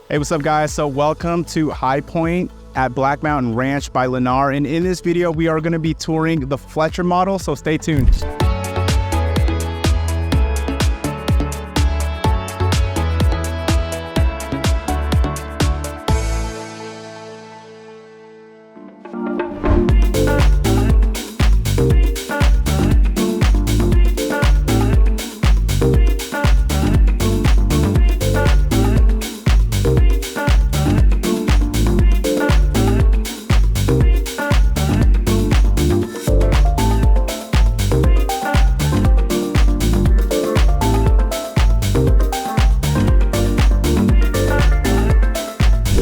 Hey, what's up guys? So welcome to Highpointe at Black Mountain Ranch by Lennar. And in this video, we are gonna be touring the Fletcher model, so stay tuned.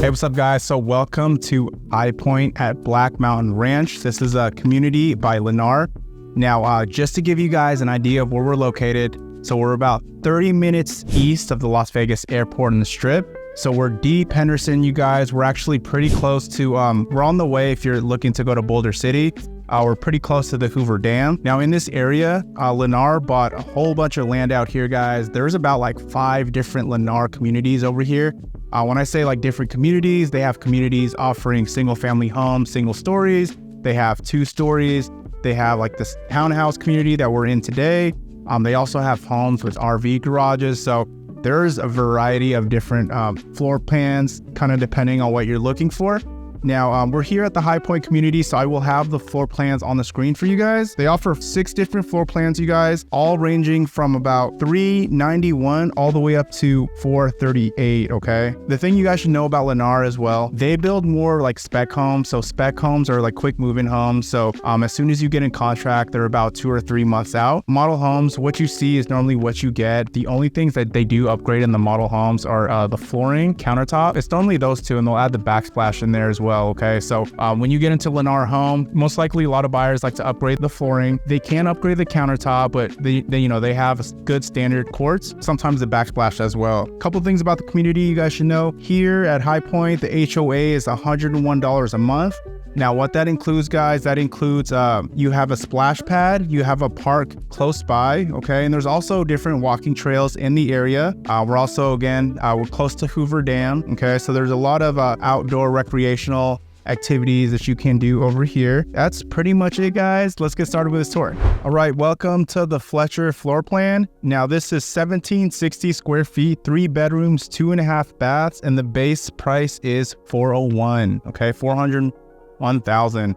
Hey, what's up guys? So welcome to Highpointe at Black Mountain Ranch. This is a community by Lennar. Now, just to give you guys an idea of where we're located, so we're about 30 minutes east of the Las Vegas airport and the Strip. So we're deep Henderson, you guys. We're actually pretty close to, we're on the way if you're looking to go to Boulder City. We're pretty close to the Hoover Dam. Now in this area, Lennar bought a whole bunch of land out here, guys. There's about like 5 different Lennar communities over here. When I say like different communities, they have communities offering single family homes, single stories. They have 2 stories. They have like this townhouse community that we're in today. They also have homes with RV garages. So there's a variety of different floor plans, kind of depending on what you're looking for. Now, we're here at the Highpointe community, so I will have the floor plans on the screen for you guys. They offer 6 different floor plans, you guys, all ranging from about $391 all the way up to $438, okay? The thing you guys should know about Lennar as well, they build more like spec homes. So spec homes are like quick move-in homes. So as soon as you get in contract, they're about 2 or 3 months out. Model homes, what you see is normally what you get. The only things that they do upgrade in the model homes are the flooring, countertop. It's normally those 2, and they'll add the backsplash in there as well. Okay, so when you get into Lennar home, most likely a lot of buyers like to upgrade the flooring. They can upgrade the countertop, but they have good standard quartz, sometimes the backsplash as well. A couple things about the community you guys should know. Here at Highpointe, the HOA is $101 a month. Now what that includes, guys, that includes you have a splash pad, you have a park close by, okay, and there's also different walking trails in the area. We're also, again, we're close to Hoover Dam, okay, so there's a lot of outdoor recreational activities that you can do over here. That's pretty much it, guys. Let's get started with this tour. All right, welcome to the Fletcher floor plan. Now this is 1760 square feet, 3 bedrooms, 2.5 baths, and the base price is $401, okay, $401,000.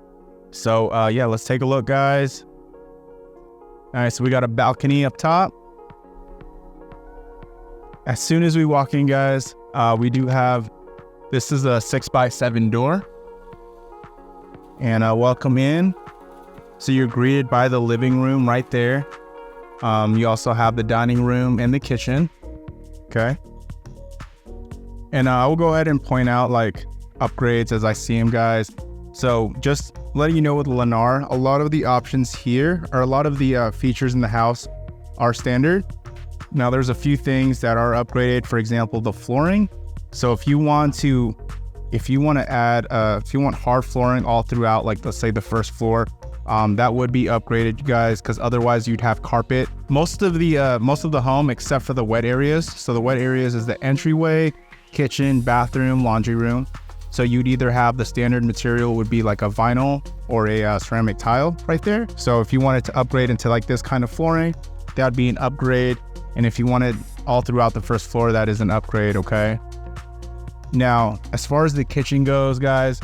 So yeah, let's take a look, guys. All right, so we got a balcony up top. As soon as we walk in, guys, we do have, this is a 6x7 door. And welcome in. So you're greeted by the living room right there. You also have the dining room and the kitchen. Okay. And I will go ahead and point out like upgrades as I see them, guys. So just letting you know with Lennar, a lot of the options here, or a lot of the features in the house are standard. Now there's a few things that are upgraded. For example, the flooring. So if you want to add, if you want hard flooring all throughout, like let's say the first floor, that would be upgraded, you guys, because otherwise you'd have carpet. Most of the home, except for the wet areas. So the wet areas is the entryway, kitchen, bathroom, laundry room. So you'd either have the standard material would be like a vinyl or a ceramic tile right there. So if you wanted to upgrade into like this kind of flooring, that'd be an upgrade. And if you wanted all throughout the first floor, that is an upgrade, okay? Now, as far as the kitchen goes, guys,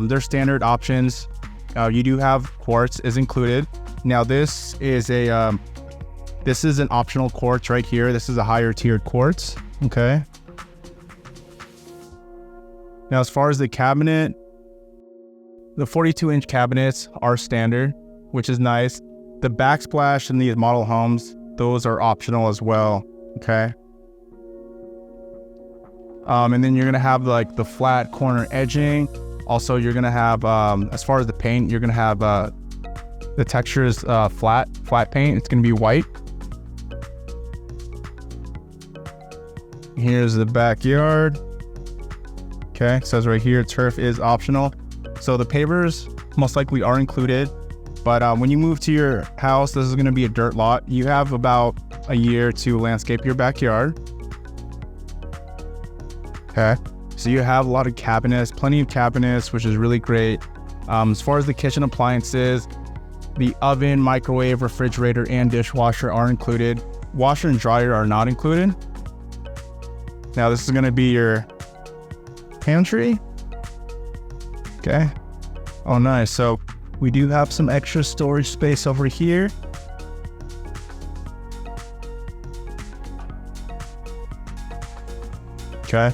there's standard options. You do have quartz is included. Now, this is an optional quartz right here. This is a higher tiered quartz, okay? Now, as far as the cabinet, the 42-inch cabinets are standard, which is nice. The backsplash in these model homes, those are optional as well, okay? And then you're gonna have like the flat corner edging. Also, you're gonna have, as far as the paint, you're gonna have the texture is flat paint. It's gonna be white. Here's the backyard. Okay, it says right here, turf is optional. So the pavers most likely are included, but when you move to your house, this is gonna be a dirt lot. You have about a year to landscape your backyard. Okay. So you have a lot of cabinets, plenty of cabinets, which is really great. As far as the kitchen appliances, the oven, microwave, refrigerator, and dishwasher are included. Washer and dryer are not included. Now this is going to be your pantry. Okay. Oh, nice. So we do have some extra storage space over here. Okay.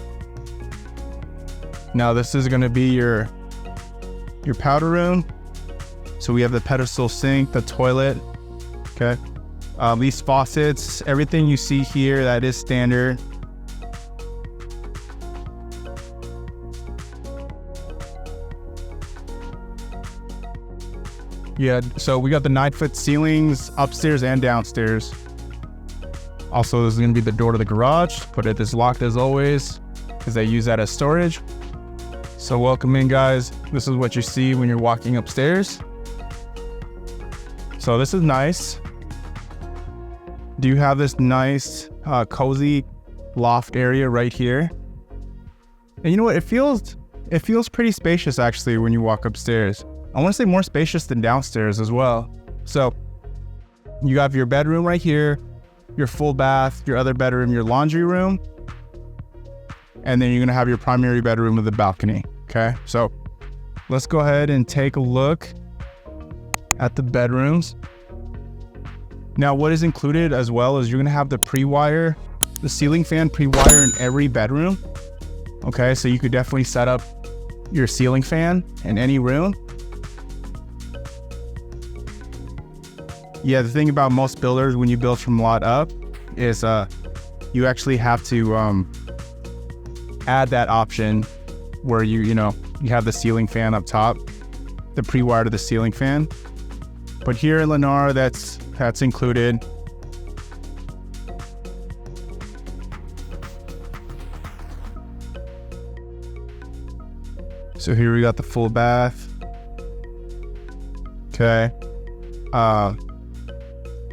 Now this is going to be your powder room. So we have the pedestal sink, the toilet. Okay. These faucets, everything you see here, that is standard. Yeah, so we got the 9-foot ceilings upstairs and downstairs. Also, this is going to be the door to the garage, but it is locked as always because they use that as storage. So welcome in, guys. This is what you see when you're walking upstairs. So this is nice. Do you have this nice, cozy loft area right here? And you know what? It feels pretty spacious actually when you walk upstairs. I want to say more spacious than downstairs as well. So you have your bedroom right here, your full bath, your other bedroom, your laundry room, and then you're going to have your primary bedroom with the balcony. Okay. So let's go ahead and take a look at the bedrooms. Now, what is included as well is you're going to have the pre-wire, the ceiling fan pre-wire in every bedroom. Okay. So you could definitely set up your ceiling fan in any room. Yeah, the thing about most builders when you build from lot up is you actually have to add that option where you have the ceiling fan up top, the pre-wire to the ceiling fan. But here in Lennar, that's included. So here we got the full bath. Okay.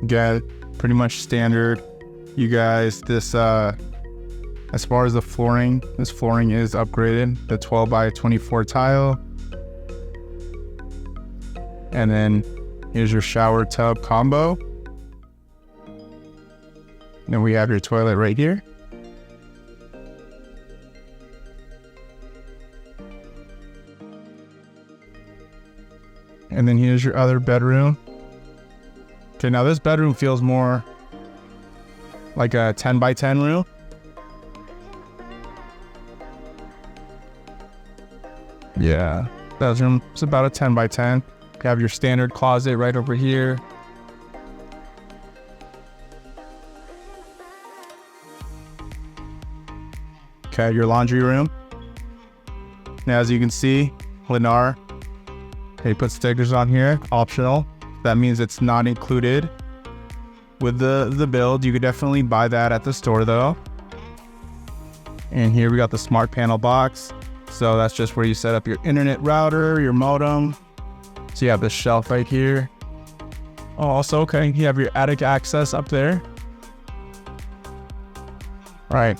Again, pretty much standard. You guys, this as far as the flooring, this flooring is upgraded, the 12 by 24 tile. And then here's your shower tub combo. Then we have your toilet right here. And then here's your other bedroom. Okay, now this bedroom feels more like a 10 by 10 room. Yeah, bedroom is about a 10 by 10. You have your standard closet right over here. Okay, your laundry room. Now, as you can see, Lennar, they put stickers on here, optional. That means it's not included with the build. You could definitely buy that at the store though. And here we got the smart panel box. So that's just where you set up your internet router, your modem. So you have the shelf right here. Oh, also, okay, you have your attic access up there. All right.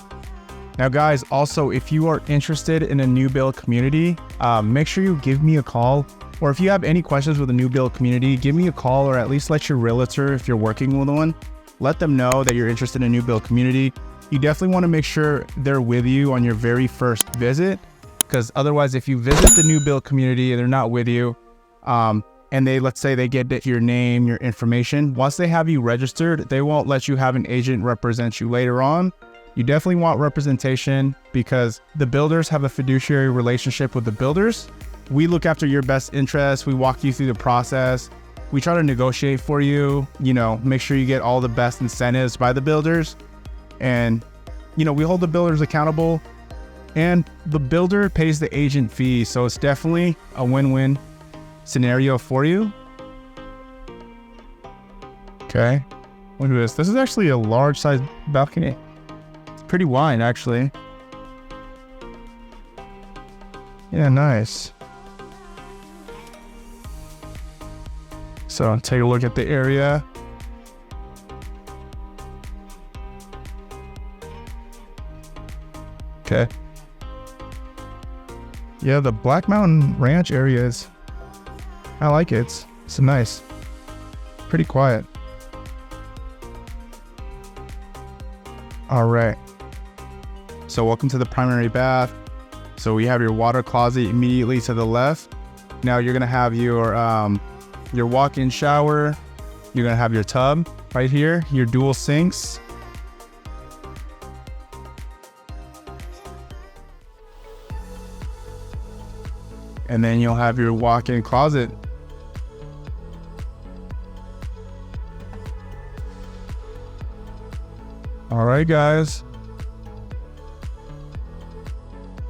Now guys, also, if you are interested in a new build community, make sure you give me a call. Or if you have any questions with a new build community, give me a call, or at least let your realtor, if you're working with one, let them know that you're interested in a new build community. You definitely want to make sure they're with you on your very first visit, because otherwise, if you visit the new build community and they're not with you, and let's say they get your name, your information, once they have you registered, they won't let you have an agent represent you later on. You definitely want representation because the builders have a fiduciary relationship with the builders. We look after your best interests. We walk you through the process. We try to negotiate for you, make sure you get all the best incentives by the builders. And, we hold the builders accountable, and the builder pays the agent fee. So it's definitely a win-win scenario for you. Okay. Look at this. This is actually a large size balcony. It's pretty wide, actually. Yeah, nice. So take a look at the area. Okay. Yeah, the Black Mountain Ranch area is, I like it. It's nice. Pretty quiet. All right. So welcome to the primary bath. So we have your water closet immediately to the left. Now you're gonna have your walk-in shower. You're gonna have your tub right here, your dual sinks. And then you'll have your walk-in closet. All right, guys.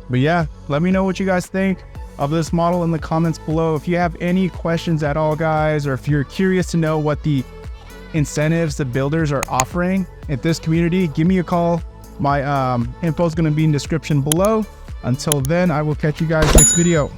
But yeah, let me know what you guys think of this model in the comments below. If you have any questions at all, guys, or if you're curious to know what the incentives the builders are offering at this community, give me a call. My info is going to be in the description below. Until then, I will catch you guys next video.